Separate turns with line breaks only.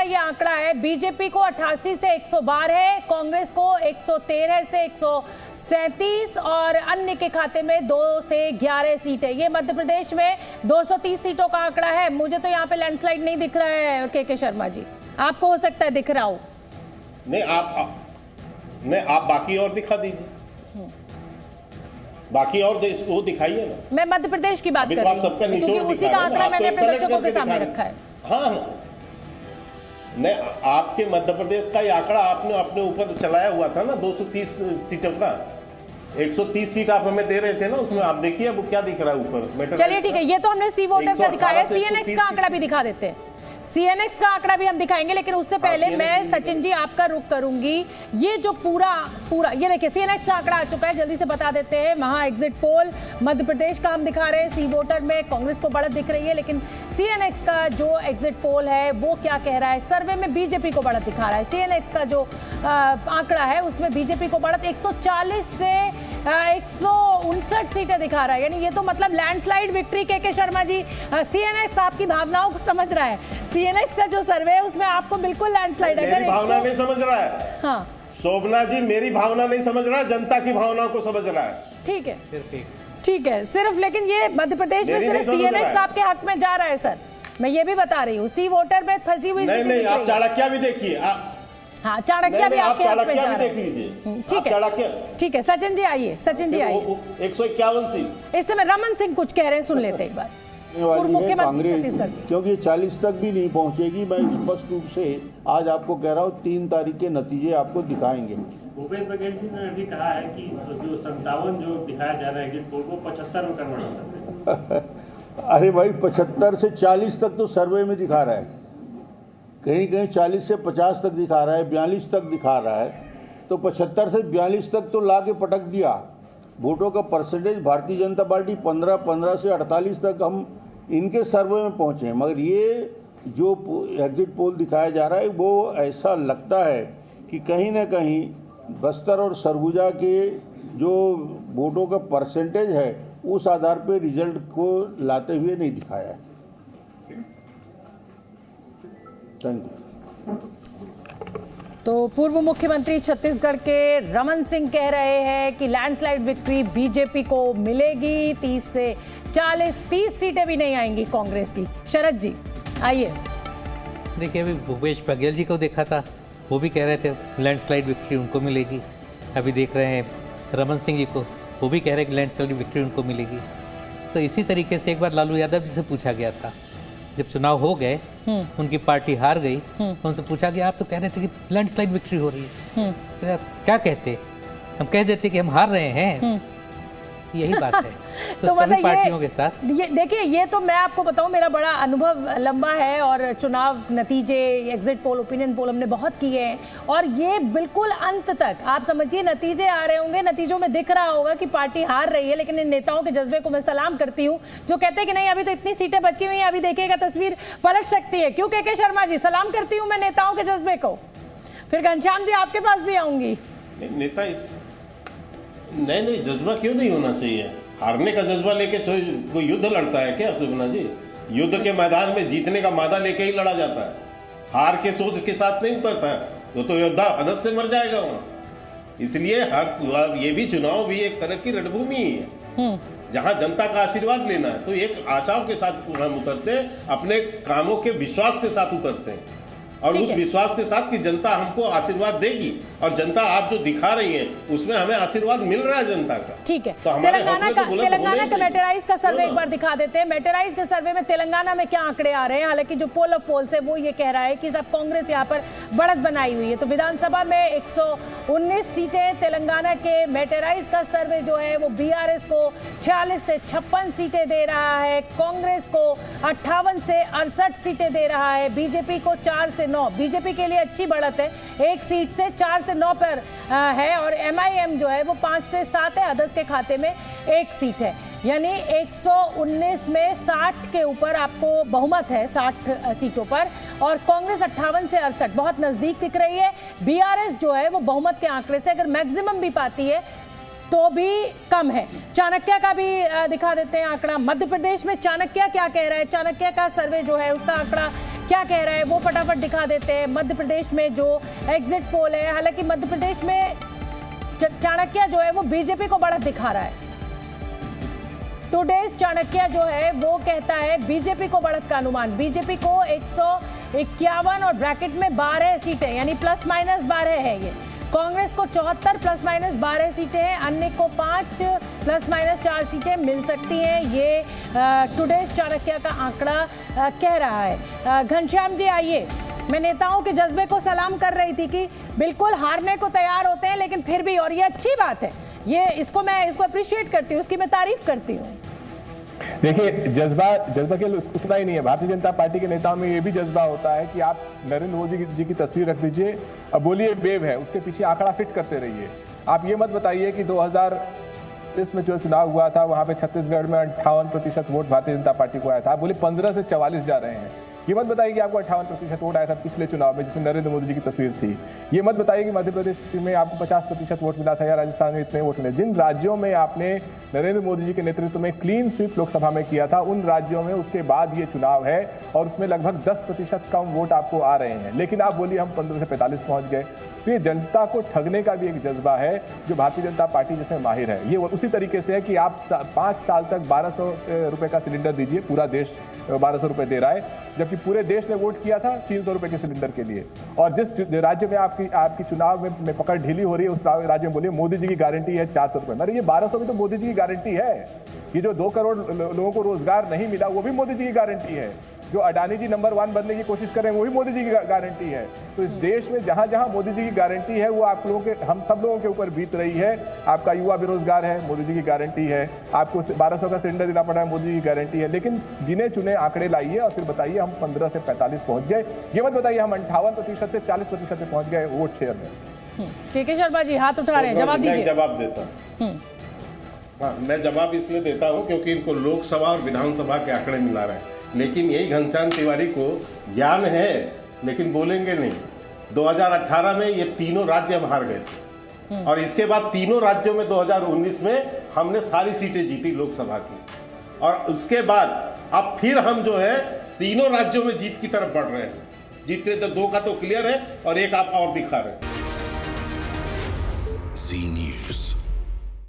ये आंकड़ा है। बीजेपी को 88 से 112 है, कांग्रेस को 113 से 137 और अन्य के खाते में 2 से 11 सीटें। ये मध्य प्रदेश में 230 सीटों का आंकड़ा है। मुझे तो यहाँ पे लैंडस्लाइड नहीं दिख रहा है के शर्मा जी, आपको हो सकता है दिख रहा हो।
नहीं, आप बाकी और दिखा दीजिए, बाकी और वो दिखाइए ना।
मैं मध्य प्रदेश की बात कर रही हूँ क्योंकि उसी का आंकड़ा मैंने अपने दर्शकों के सामने रखा है।
हाँ, नहीं, आपके मध्य प्रदेश का ये आंकड़ा आपने अपने ऊपर चलाया हुआ था ना, 230 सीटों का। 130 सीट आप हमें दे रहे थे ना, उसमें आप देखिए अब क्या दिख रहा है ऊपर।
चलिए ठीक है, ये तो हमने सी वोटर का दिखाया, सीएनएक्स का आंकड़ा भी दिखा देते हैं। सीएनएक्स का आंकड़ा भी हम दिखाएंगे, लेकिन उससे पहले मैं सचिन जी आपका रुख करूंगी। ये जो पूरा ये देखिए सीएनएक्स का आंकड़ा आ चुका है, जल्दी से बता देते हैं। वहां एग्जिट पोल मध्य प्रदेश का हम दिखा रहे हैं, सी वोटर में कांग्रेस को बढ़त दिख रही है, लेकिन सीएनएक्स का जो एग्जिट पोल है वो क्या कह रहा है? सर्वे में बीजेपी को बढ़त दिखा रहा है। सीएनएक्स का जो आंकड़ा है उसमें बीजेपी को बढ़त 140 से 159 सीटें दिखा रहा है, यानी ये तो मतलब लैंडस्लाइड विक्ट्री। के शर्मा जी, सीएनएक्स आपकी भावनाओं को समझ रहा है। सीएनएक्स का जो सर्वे है उसमें आपको बिल्कुल लैंडस्लाइड है।
भावना नहीं समझ रहा है।
हाँ,
शोभना जी मेरी भावना नहीं समझ रहा है, जनता की भावनाओं को समझ रहा है।
ठीक है, ठीक है, सिर्फ लेकिन ये मध्य प्रदेश में सिर्फ सीएनएक्स आपके हक में जा रहा है सर, मैं ये भी बता रही हूँ। सी वोटर में फंसी हुई
नहीं, आप चाणक्य भी देखिए।
हाँ, चाणक्य भी आपके हाथ में जा रहा है।
देख लीजिए,
ठीक है, ठीक है। सचिन जी आइए, सचिन जी आइए।
151 सीट।
इस समय रमन सिंह कुछ कह रहे हैं, सुन लेते एक बार। पूर्व मुख्यमंत्री छत्तीसगढ़ की,
क्योंकि 40 तक भी नहीं पहुंचेगी। मैं स्पष्ट रूप से आज आपको कह रहा हूँ, 3 तारीख के नतीजे आपको दिखाएंगे।
भूपेश बघेल जी ने भी कहा है कि जो 57 जो दिखाया जा रहा है कि पोल को 75 में कन्वर्ट हो सकते हैं।
अरे भाई, 75 से 40 तक तो सर्वे में दिखा रहा है, कहीं कहीं 40 से 50 तक दिखा रहा है, 42 तक दिखा रहा है, तो 75 से 42 तक तो ला के पटक दिया। वोटों का परसेंटेज भारतीय जनता पार्टी 15 से 48 तक हम इनके सर्वे में पहुंचे, मगर ये जो एग्जिट पोल दिखाया जा रहा है वो ऐसा लगता है कि कहीं ना कहीं बस्तर और सरगुजा के जो वोटों का परसेंटेज है उस आधार पर रिजल्ट को लाते हुए नहीं दिखाया है। Thank you.
तो पूर्व मुख्यमंत्री छत्तीसगढ़ के रमन सिंह कह रहे हैं कि लैंडस्लाइड विक्ट्री बीजेपी को मिलेगी। 30 से 40, 30 सीटें भी नहीं आएंगी कांग्रेस की। शरद जी आइए।
देखिए, अभी भूपेश बघेल जी को देखा था, वो भी कह रहे थे लैंडस्लाइड विक्ट्री उनको मिलेगी। अभी देख रहे हैं रमन सिंह जी को, वो भी कह रहे हैं कि लैंडस्लाइड विक्ट्री उनको मिलेगी। तो इसी तरीके से एक बार लालू यादव जी से पूछा गया था, जब चुनाव हो गए, उनकी पार्टी हार गई, उनसे पूछा गया आप तो कह रहे थे कि लैंडस्लाइड विक्ट्री हो रही है, तो क्या कहते? हम कह देते कि हम हार रहे हैं, यही बात है। तो सभी
मतलब
पार्टियों के साथ
ये देखिए, ये तो मैं आपको बताऊं, मेरा बड़ा अनुभव लंबा है और चुनाव नतीजे, एग्जिट पोल, ओपिनियन पोल हमने बहुत किए हैं, और ये बिल्कुल अंत तक आप समझिए नतीजे आ रहे होंगे, नतीजों में दिख रहा होगा कि पार्टी हार रही है, लेकिन इन नेताओं के जज्बे को मैं सलाम करती हूँ जो कहते हैं कि नहीं अभी तो इतनी सीटें बची हुई हैं, अभी देखिएगा तस्वीर पलट सकती है। क्यों के शर्मा जी, सलाम करती हूँ मैं नेताओं के जज्बे को। फिर घनश्याम जी आपके पास भी आऊंगी।
नेता नहीं, जज्बा क्यों नहीं होना चाहिए? हारने का जज्बा लेके कोई युद्ध लड़ता है क्या सुभना जी? युद्ध के मैदान में जीतने का मादा लेके ही लड़ा जाता है, हार के सोच के साथ नहीं उतरता है। तो योद्धा अदस से मर जाएगा वहाँ। इसलिए ये भी चुनाव भी एक तरह की रणभूमि ही है, जहाँ जनता का आशीर्वाद लेना है। तो एक आशाओं के साथ हम उतरते हैं, अपने कामों के विश्वास के साथ उतरते हैं, और उस विश्वास के साथ कि जनता हमको आशीर्वाद देगी, और जनता आप जो दिखा रही है उसमें हमें आशीर्वाद मिल रहा है जनता का।
ठीक है,
तो
तेलंगाना का मेटेराइज का सर्वे एक बार दिखा देते हैं। मेटेराइज के सर्वे में तेलंगाना में क्या आंकड़े आ रहे हैं? हालांकि जो पोल ऑफ पोल्स है वो ये कह रहा है कि सब कांग्रेस यहाँ पर बढ़त बनाई हुई है। तो विधानसभा में 119 सीटें तेलंगाना के। मेटेराइज का सर्वे जो है वो बीआरएस को 46 से 56 सीटें दे रहा है, कांग्रेस को 58 से 68 सीटें दे रहा है, बीजेपी को 4 से 9। बीजेपी के लिए अच्छी बढ़त है, 1 सीट से 4 से 9 पर है, और एमआईएम जो है वो 5 से 7 है, अदर्स के खाते में 1 सीट है। यानी 119 में 60 के ऊपर आपको बहुमत है, 60 सीटों पर, और कांग्रेस 58 से 68 बहुत नजदीक दिख रही है। बीआरएस जो है वो बहुमत के आंकड़े से अगर मैक्सिमम भी पाती है तो भी कम है। चाणक्य का भी दिखा देते हैं आंकड़ा। मध्य प्रदेश में चाणक्य क्या कह रहा है? चाणक्य का सर्वे जो है उसका आंकड़ा क्या कह रहा है वो फटाफट दिखा देते हैं। मध्य प्रदेश में जो एग्जिट पोल है, हालांकि मध्य प्रदेश में चाणक्य जो है वो बीजेपी को बढ़त दिखा रहा है। टुडेज चाणक्य जो है वो कहता है बीजेपी को बढ़त का अनुमान, बीजेपी को 151 और ब्रैकेट में 12 सीटें यानी प्लस माइनस 12 है ये। कांग्रेस को 74 प्लस माइनस 12 सीटें हैं, अन्य को 5 प्लस माइनस 4 सीटें मिल सकती हैं, ये टुडेज चाणक्य का आंकड़ा कह रहा है। घनश्याम जी आइए, मैं नेताओं के जज्बे को सलाम कर रही थी कि बिल्कुल हारने को तैयार होते हैं लेकिन फिर भी, और ये अच्छी बात है, ये इसको अप्रिशिएट करती हूँ, उसकी मैं तारीफ करती हूँ।
देखिए, जज्बा केवल उतना ही नहीं है, भारतीय जनता पार्टी के नेताओं में ये भी जज्बा होता है कि आप नरेंद्र मोदी जी की तस्वीर रख दीजिए, अब बोलिए वेव है, उसके पीछे आंकड़ा फिट करते रहिए। आप ये मत बताइए कि 2023 में जो चुनाव हुआ था वहां पे छत्तीसगढ़ में 58% वोट भारतीय जनता पार्टी को आया था, आप बोले 15 से 44 जा रहे हैं। ये मत बताइए कि आपको 58% वोट आया था पिछले चुनाव में जिसमें नरेंद्र मोदी जी की तस्वीर थी। ये मत बताइए कि मध्य प्रदेश में आपको 50% वोट मिला था या राजस्थान में इतने वोट मिले। जिन राज्यों में आपने नरेंद्र मोदी जी के नेतृत्व में क्लीन स्वीप लोकसभा में किया था, उन राज्यों में उसके बाद ये चुनाव है और उसमें लगभग 10% कम वोट आपको आ रहे हैं, लेकिन आप बोलिए हम 15 से 45 पहुंच गए। तो ये जनता को ठगने का भी एक जज्बा है जो भारतीय जनता पार्टी जिसमें माहिर है। ये उसी तरीके से है कि आप 5 साल तक 1200 रुपए का सिलेंडर दीजिए, पूरा देश 1200 रुपए दे रहा है, जबकि पूरे देश ने वोट किया था 300 रुपए के सिलेंडर के लिए। और जिस राज्य में आपकी चुनाव में पकड़ ढीली हो रही है उस राज्य में बोलिए मोदी जी की गारंटी है 400 रुपए। अरे ये 1200 भी तो मोदी जी की गारंटी है। ये जो 2 करोड़ लोगों को रोजगार नहीं मिला वो भी मोदी जी की गारंटी है। जो अडानी जी नंबर 1 बनने की कोशिश कर रहे हैं वो भी मोदी जी की गारंटी है। तो इस देश में जहां जहां मोदी जी की गारंटी है वो आप लोगों के, हम सब लोगों के ऊपर बीत रही है। आपका युवा बेरोजगार है, मोदी जी की गारंटी है। आपको 1200 का सिलेंडर देना पड़ रहा है, मोदी जी की गारंटी है। लेकिन गिने चुने आंकड़े लाइए और फिर बताइए हम 15 से 45 पहुंच गए। ये मत बताइए हम 58% से 40% पे पहुंच गए वोट शेयर में।
ठीक है शर्मा जी हाथ उठा रहे हैं, जवाब दीजिए।
जवाब देता हूं। हाँ, मैं जवाब इसलिए देता हूं क्योंकि इनको लोकसभा और विधानसभा के आंकड़े मिला रहे हैं, लेकिन यही घनश्याम तिवारी को ज्ञान है लेकिन बोलेंगे नहीं। 2018 में ये तीनों राज्य हम हार गए थे और इसके बाद तीनों राज्यों में 2019 में हमने सारी सीटें जीती लोकसभा की, और उसके बाद अब फिर हम जो है तीनों राज्यों में जीत की तरफ बढ़ रहे हैं। जीतने तो 2 का तो क्लियर है और 1 आप और दिखा रहे हैं।